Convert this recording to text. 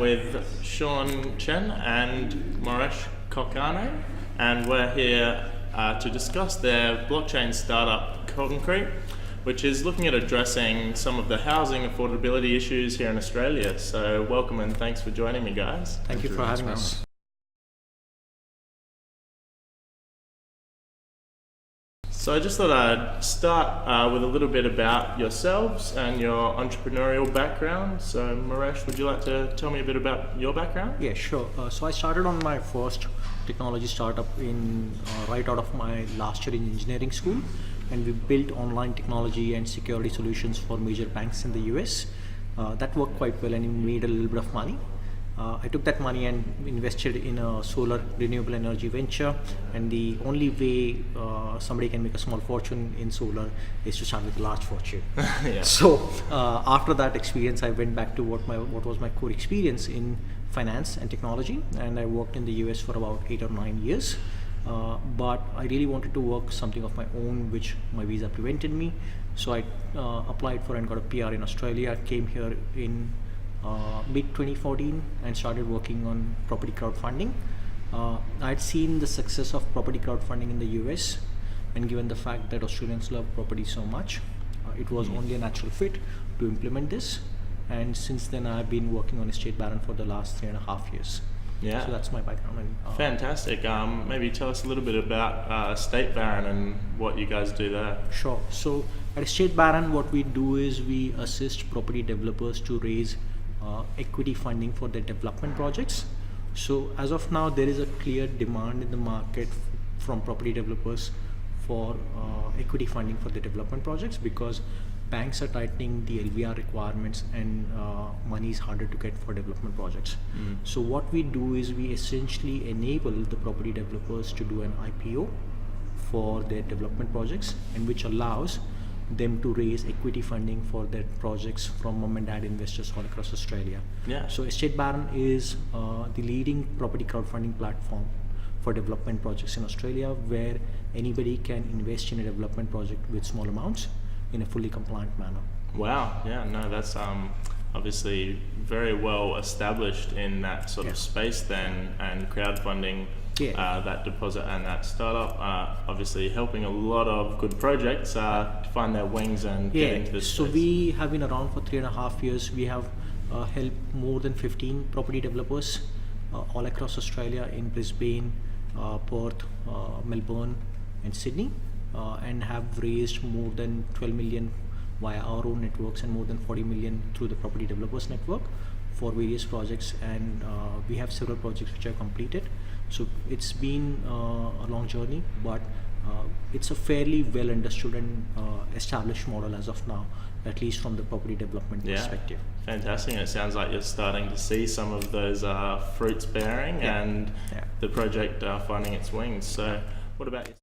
with Sean Chen and Moresh Kokane, and we're here to discuss their blockchain startup Konkrete, which is looking at addressing some of the housing affordability issues here in Australia. So welcome and thanks for joining me, guys. Thank you for having us. So I just thought I'd start with a little bit about yourselves and your entrepreneurial background. So Moresh, would you like to tell me a bit about your background? Yeah, sure. So I started on my first technology startup in right out of my last year in engineering school, and we built online technology and security solutions for major banks in the US. That worked quite well and we made a little bit of money. I took that money and invested in a solar renewable energy venture, and the only way somebody can make a small fortune in solar is to start with a large fortune. Yeah. So after that experience, I went back to what was my core experience in finance and technology, and I worked in the US for about 8 or 9 years. But I really wanted to work something of my own, which my visa prevented me. So I applied for and got a PR in Australia. Came here in mid 2014 and started working on property crowdfunding. I'd seen the success of property crowdfunding in the US, and given the fact that Australians love property so much, it was only a natural fit to implement this. And since then I've been working on Estate Baron for the last 3.5 years. Yeah. So that's my background. And, fantastic. Maybe tell us a little bit about Estate Baron and what you guys do there. Sure. So at Estate Baron, what we do is we assist property developers to raise equity funding for their development projects. So as of now, there is a clear demand in the market from property developers for equity funding for the development projects, because banks are tightening the LVR requirements and money is harder to get for development projects. So what we do is we essentially enable the property developers to do an IPO for their development projects, and which allows them to raise equity funding for their projects from mom and dad investors all across Australia. Yeah. So Estate Baron is the leading property crowdfunding platform for development projects in Australia, where anybody can invest in a development project with small amounts in a fully compliant manner. Wow. Yeah. No, that's obviously very well established in that sort of space then, and crowdfunding. That deposit and that startup obviously helping a lot of good projects find their wings and get into this So space. we have been around for 3.5 years. We have helped more than 15 property developers all across Australia, in Brisbane, Perth, Melbourne and Sydney, and have raised more than 12 million via our own networks and more than 40 million through the property developers network for various projects, and we have several projects which are completed. So it's been a long journey, but it's a fairly well understood and established model as of now, at least from the property development perspective. Fantastic. And it sounds like you're starting to see some of those fruits bearing and the project finding its wings. So what about you?